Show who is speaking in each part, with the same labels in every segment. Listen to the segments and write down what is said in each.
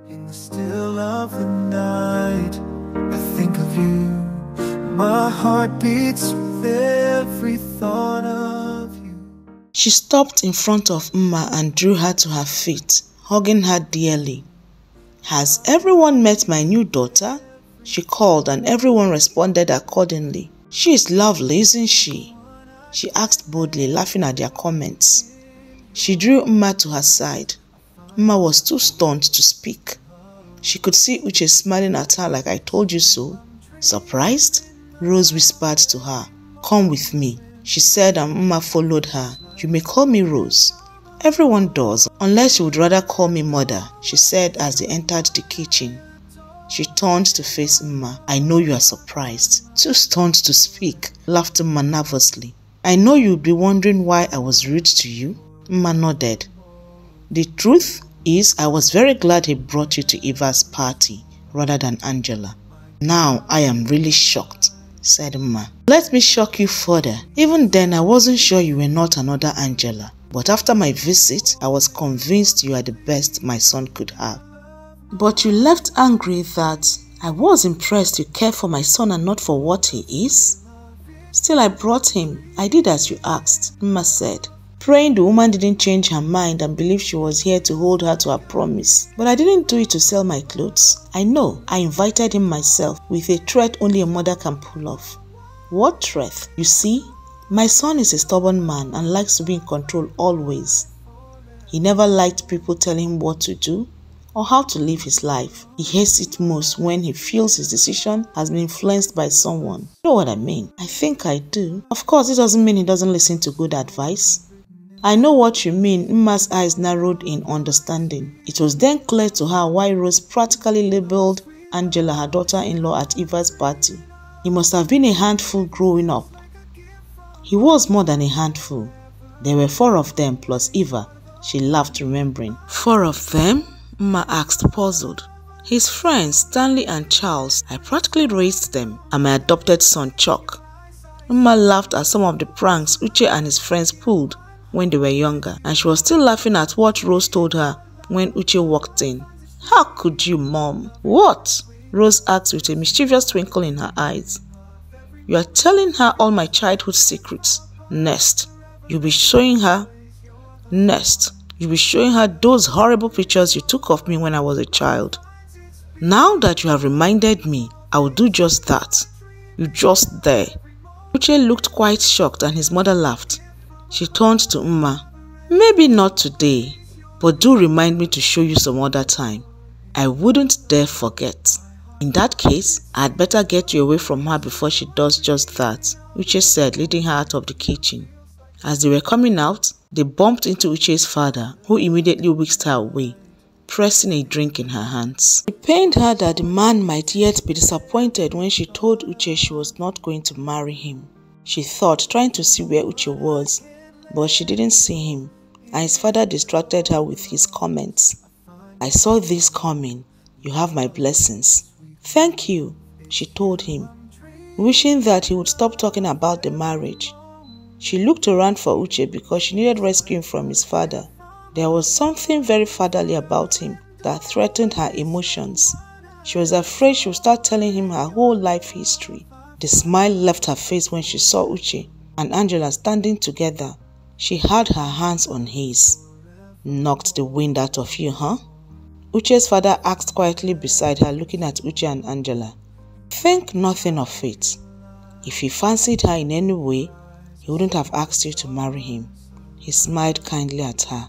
Speaker 1: In the still of the night, I think of you. My heart beats with every thought of you.
Speaker 2: She stopped in front of Mma and drew her to her feet, hugging her dearly. "Has everyone met my new daughter?" she called, and everyone responded accordingly. "She is lovely, isn't she?" she asked boldly, laughing at their comments. She drew Mma to her side. Mma was too stunned to speak. She could see Uche smiling at her like, "I told you so." "Surprised?" Rose whispered to her. "Come with me," she said, and Mma followed her. "You may call me Rose." "Everyone does, unless you would rather call me Mother," she said as they entered the kitchen. She turned to face Mma. "I know you are surprised." "Too stunned to speak," laughed Mma nervously. "I know you'll be wondering why I was rude to you." Mma nodded. "The truth is, I was very glad he brought you to Eva's party rather than Angela." "Now I am really shocked," said Mma. "Let me shock you further. Even then I wasn't sure you were not another Angela. But after my visit, I was convinced you are the best my son could have." "But you left angry that I was impressed you care for my son and not for what he is." "Still, I brought him. I did as you asked," Mma said, praying the woman didn't change her mind and believe she was here to hold her to her promise. "But I didn't do it to sell my clothes. I know. I invited him myself with a threat only a mother can pull off." "What threat?" "You see, my son is a stubborn man and likes to be in control always. He never liked people telling him what to do or how to live his life. He hates it most when he feels his decision has been influenced by someone. You know what I mean?" "I think I do." "Of course, it doesn't mean he doesn't listen to good advice." "I know what you mean." Mma's eyes narrowed in understanding. It was then clear to her why Rose practically labeled Angela her daughter-in-law at Eva's party. He must have been a handful growing up. He was more than a handful. There were 4 of them plus Eva, she laughed, remembering. "4 of them?" Mma asked, puzzled. "His friends, Stanley and Charles. I practically raised them. And my adopted son, Chuck." Mma laughed at some of the pranks Uche and his friends pulled when they were younger, and she was still laughing at what Rose told her when Uche walked in. "How could you, Mom?" "What?" Rose asked with a mischievous twinkle in her eyes. "You are telling her all my childhood secrets. Next, you'll be showing her those horrible pictures you took of me when I was a child." "Now that you have reminded me, I will do just that. You just there." Uche looked quite shocked and his mother laughed. She turned to Mma. "Maybe not today, but do remind me to show you some other time. I wouldn't dare forget." "In that case, I'd better get you away from her before she does just that," Uche said, leading her out of the kitchen. As they were coming out, they bumped into Uche's father, who immediately whisked her away, pressing a drink in her hands. It pained her that the man might yet be disappointed when she told Uche she was not going to marry him. She thought, trying to see where Uche was, but she didn't see him, and his father distracted her with his comments. "I saw this coming. You have my blessings." "Thank you," she told him, wishing that he would stop talking about the marriage. She looked around for Uche because she needed rescuing from his father. There was something very fatherly about him that threatened her emotions. She was afraid she would start telling him her whole life history. The smile left her face when she saw Uche and Angela standing together. She had her hands on his. "Knocked the wind out of you, huh?" Uche's father asked quietly beside her, looking at Uche and Angela. "Think nothing of it. If he fancied her in any way, he wouldn't have asked you to marry him." He smiled kindly at her.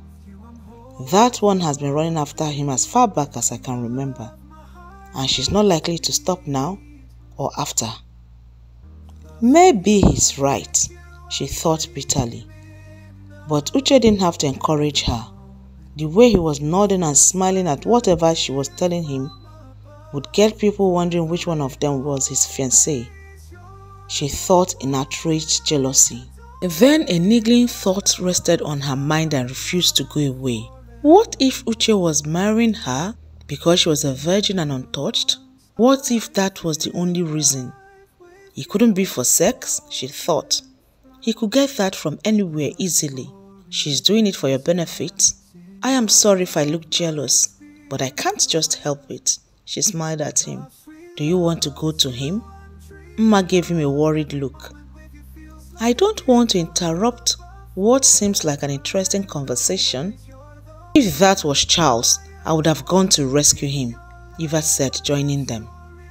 Speaker 2: "That one has been running after him as far back as I can remember. And she's not likely to stop now or after." Maybe he's right, she thought bitterly. But Uche didn't have to encourage her. The way he was nodding and smiling at whatever she was telling him would get people wondering which one of them was his fiancée. She thought in outraged jealousy. Then a niggling thought rested on her mind and refused to go away. What if Uche was marrying her because she was a virgin and untouched? What if that was the only reason? It couldn't be for sex, she thought. He could get that from anywhere easily. She's doing it for your benefit. I am sorry if I look jealous. but I can't just help it. She smiled at him. Do you want to go to him? Mma gave him a worried look. I don't want to interrupt what seems like an interesting conversation. If that was Charles, I would have gone to rescue him, Eva said, joining them.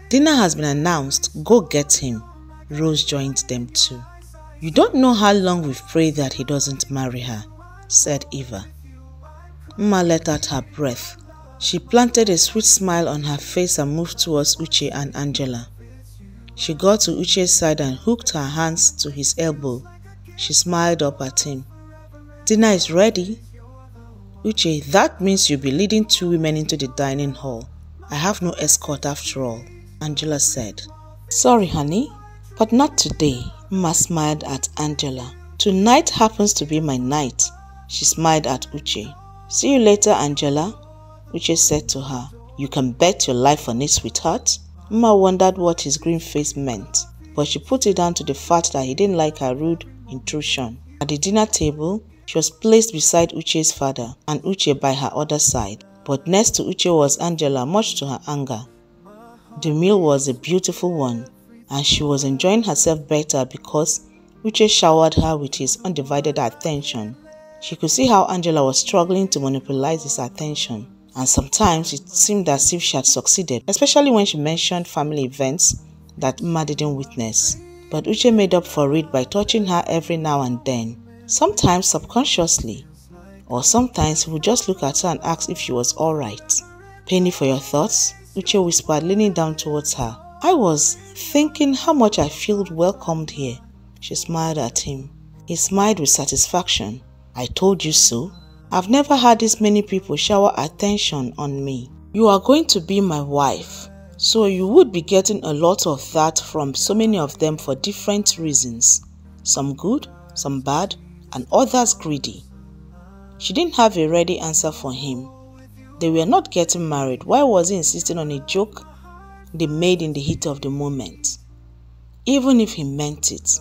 Speaker 2: Dinner has been announced. Go get him. Rose joined them too. You don't know how long we've prayed that he doesn't marry her, said Eva. Mma let out her breath. She planted a sweet smile on her face and moved towards Uche and Angela. She got to Uche's side and hooked her hands to his elbow. She smiled up at him. Dinner is ready. Uche, that means you'll be leading 2 women into the dining hall. I have no escort after all, Angela said. Sorry, honey, but not today, Mma smiled at Angela. Tonight happens to be my night, she smiled at Uche. See you later, Angela, Uche said to her. You can bet your life on it, sweetheart. Mma wondered what his green face meant, but she put it down to the fact that he didn't like her rude intrusion. At the dinner table, she was placed beside Uche's father and Uche by her other side, but next to Uche was Angela, much to her anger. The meal was a beautiful one, and she was enjoying herself better because Uche showered her with his undivided attention. She could see how Angela was struggling to monopolize his attention, and sometimes it seemed as if she had succeeded, especially when she mentioned family events that Mma didn't witness. But Uche made up for it by touching her every now and then, sometimes subconsciously, or sometimes he would just look at her and ask if she was alright. Penny for your thoughts? Uche whispered, leaning down towards her. I was thinking how much I feel welcomed here. She smiled at him. He smiled with satisfaction. I told you so. I've never had this many people shower attention on me. You are going to be my wife, so you would be getting a lot of that from so many of them for different reasons. Some good, some bad, and others greedy. She didn't have a ready answer for him. They were not getting married. Why was he insisting on a joke they made in the heat of the moment? Even if he meant it,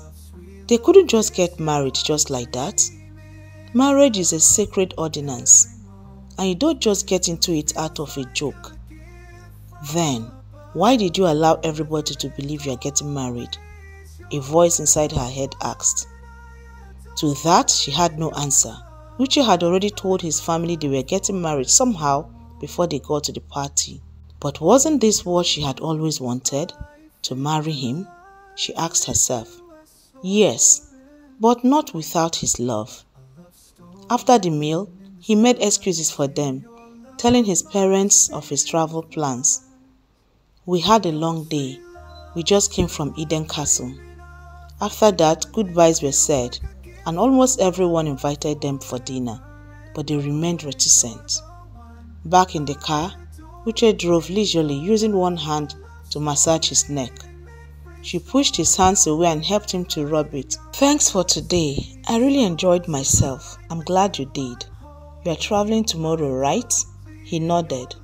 Speaker 2: they couldn't just get married just like that. Marriage is a sacred ordinance, and you don't just get into it out of a joke. Then, why did you allow everybody to believe you are getting married? A voice inside her head asked. To that, she had no answer. Uche had already told his family they were getting married somehow before they got to the party. But wasn't this what she had always wanted? To marry him? She asked herself. Yes, but not without his love. After the meal, he made excuses for them, telling his parents of his travel plans. We had a long day. We just came from Eden Castle. After that, goodbyes were said, and almost everyone invited them for dinner, but they remained reticent. Back in the car, Uche drove leisurely, using one hand to massage his neck. She pushed his hands away and helped him to rub it. Thanks for today. I really enjoyed myself. I'm glad you did. You are traveling tomorrow, right? He nodded.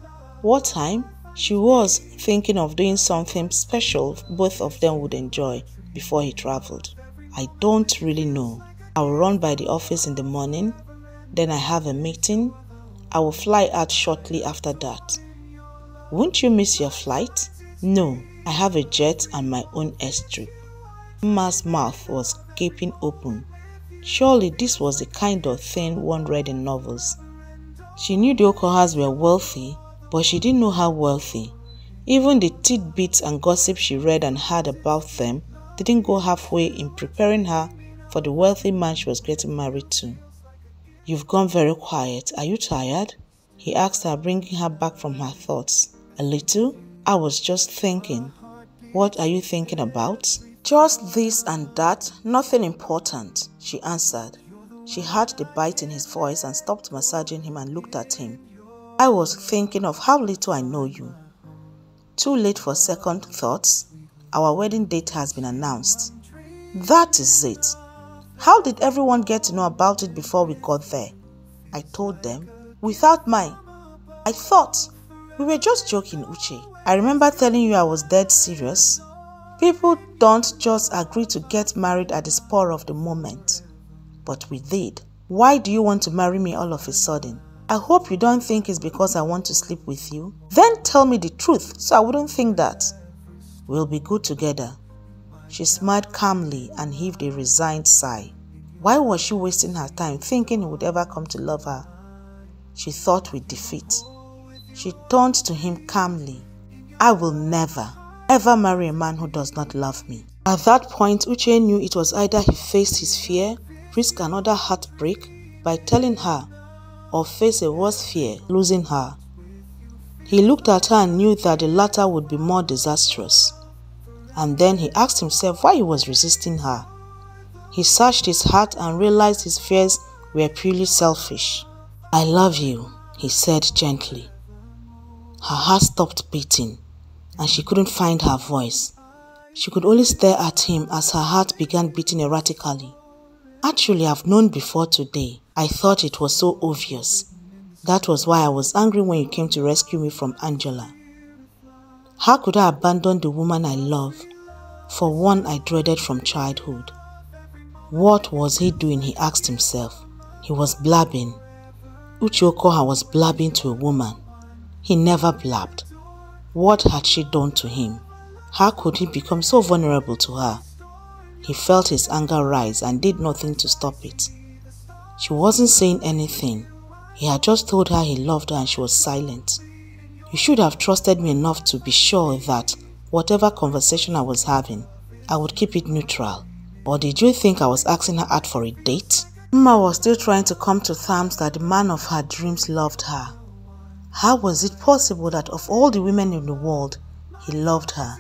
Speaker 2: What time? She was thinking of doing something special both of them would enjoy before he traveled. I don't really know. I will run by the office in the morning. Then I have a meeting. I will fly out shortly after that. Won't you miss your flight? No, I have a jet and my own airstrip. Mma's mouth was gaping open. Surely this was the kind of thing one read in novels. She knew the Okohas were wealthy, but she didn't know how wealthy. Even the tidbits and gossip she read and heard about them didn't go halfway in preparing her for the wealthy man she was getting married to. You've gone very quiet. Are you tired? He asked her, bringing her back from her thoughts. A little? I was just thinking. What are you thinking about? Just this and that, nothing important, she answered. She heard the bite in his voice and stopped massaging him and looked at him. I was thinking of how little I know you. Too late for second thoughts. Our wedding date has been announced. That is it. How did everyone get to know about it before we got there? I told them. Without mine. I thought. We were just joking, Uche. I remember telling you I was dead serious. People don't just agree to get married at the spur of the moment. But we did. Why do you want to marry me all of a sudden? I hope you don't think it's because I want to sleep with you. Then tell me the truth so I wouldn't think that. We'll be good together. She smiled calmly and heaved a resigned sigh. Why was she wasting her time thinking he would ever come to love her? She thought with defeat. She turned to him calmly. I will never, ever marry a man who does not love me. At that point, Uche knew it was either he faced his fear, risk another heartbreak by telling her, or face a worse fear, losing her. He looked at her and knew that the latter would be more disastrous. And then he asked himself why he was resisting her. He searched his heart and realized his fears were purely selfish. I love you, he said gently. Her heart stopped beating, and she couldn't find her voice. She could only stare at him as her heart began beating erratically. Actually, I've known before today. I thought it was so obvious. That was why I was angry when you came to rescue me from Angela. How could I abandon the woman I love for one I dreaded from childhood? What was he doing, he asked himself. He was blabbing. Uche Okoha was blabbing to a woman. He never blabbed. What had she done to him? How could he become so vulnerable to her? He felt his anger rise and did nothing to stop it. She wasn't saying anything. He had just told her he loved her and she was silent. You should have trusted me enough to be sure that whatever conversation I was having, I would keep it neutral. Or did you think I was asking her out for a date? Mma was still trying to come to terms that the man of her dreams loved her. How was it possible that of all the women in the world, he loved her?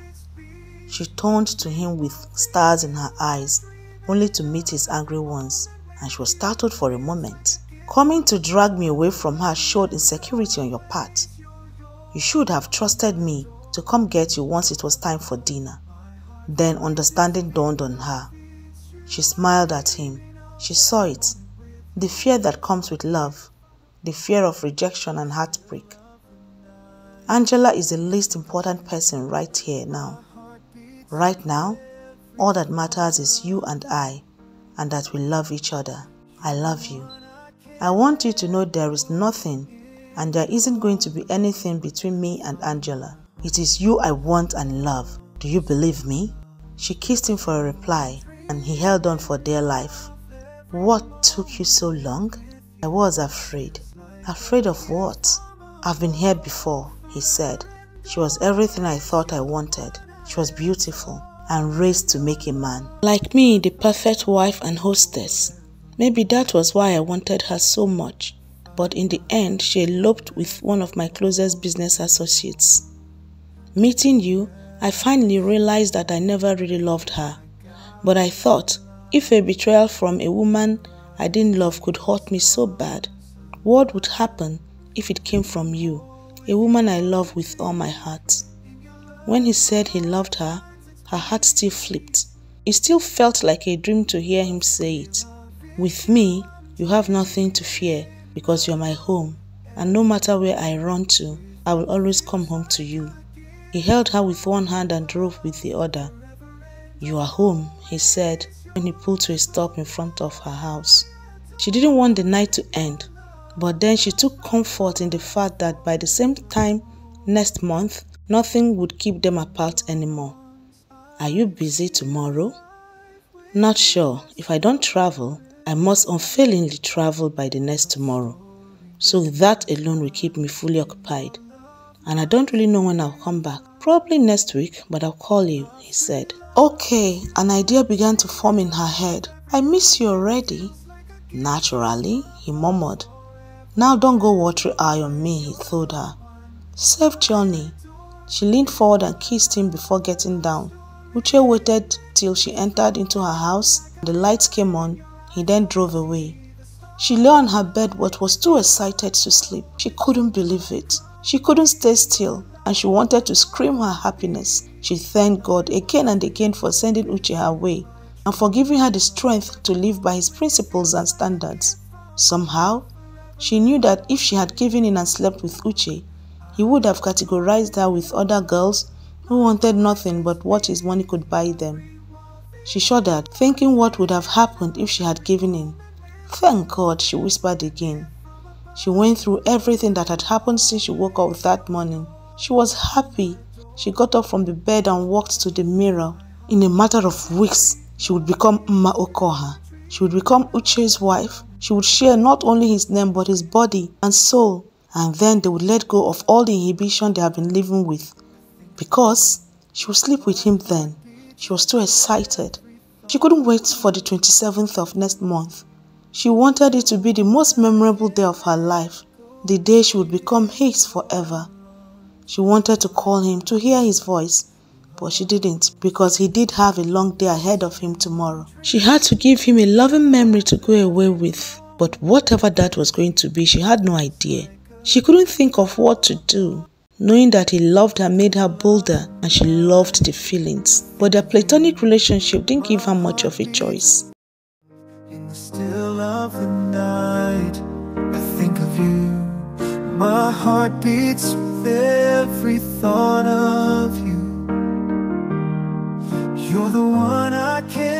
Speaker 2: She turned to him with stars in her eyes, only to meet his angry ones, and she was startled for a moment. Coming to drag me away from her showed insecurity on your part. You should have trusted me to come get you once it was time for dinner. Then understanding dawned on her. She smiled at him. She saw it. The fear that comes with love. The fear of rejection and heartbreak. Angela is the least important person right here now. Right now, all that matters is you and I, and that we love each other. I love you. I want you to know there is nothing, and there isn't going to be anything between me and Angela. It is you I want and love. Do you believe me? She kissed him for a reply, and he held on for dear life. What took you so long? I was afraid. Afraid of what? I've been here before, he said. She was everything I thought I wanted. She was beautiful and raised to make a man. Like me, the perfect wife and hostess. Maybe that was why I wanted her so much. But in the end, she eloped with one of my closest business associates. Meeting you, I finally realized that I never really loved her. But I thought, if a betrayal from a woman I didn't love could hurt me so bad, what would happen if it came from you, a woman I love with all my heart? When he said he loved her, her heart still flipped. It still felt like a dream to hear him say it. With me, you have nothing to fear because you're my home, and no matter where I run to, I will always come home to you. He held her with one hand and drove with the other. You are home, he said when he pulled to a stop in front of her house. She didn't want the night to end, but then she took comfort in the fact that by the same time next month, nothing would keep them apart anymore. Are you busy tomorrow? Not sure. If I don't travel, I must unfailingly travel by the next tomorrow. So that alone will keep me fully occupied. And I don't really know when I'll come back. Probably next week, but I'll call you, he said. Okay, an idea began to form in her head. I miss you already. Naturally, he murmured. Now don't go watery eye on me, he told her. Safe journey. She leaned forward and kissed him before getting down. Uche waited till she entered into her house. The lights came on. He then drove away. She lay on her bed but was too excited to sleep. She couldn't believe it. She couldn't stay still, and she wanted to scream her happiness. She thanked God again and again for sending Uche her way and for giving her the strength to live by his principles and standards. Somehow, she knew that if she had given in and slept with Uche, he would have categorized her with other girls who wanted nothing but what his money could buy them. She shuddered, thinking what would have happened if she had given in. Thank God, she whispered again. She went through everything that had happened since she woke up that morning. She was happy. She got up from the bed and walked to the mirror. In a matter of weeks, she would become Mma Okoha. She would become Uche's wife. She would share not only his name but his body and soul. And then they would let go of all the inhibition they have been living with. Because she would sleep with him then. She was too excited. She couldn't wait for the 27th of next month. She wanted it to be the most memorable day of her life. The day she would become his forever. She wanted to call him to hear his voice. But she didn't, because he did have a long day ahead of him tomorrow. She had to give him a loving memory to go away with. But whatever that was going to be, she had no idea. She couldn't think of what to do. Knowing that he loved her made her bolder, and she loved the feelings. But their platonic relationship didn't give her much of a choice.
Speaker 1: In the still of the night, I think of you. My heart beats with every thought of you. You're the one I can't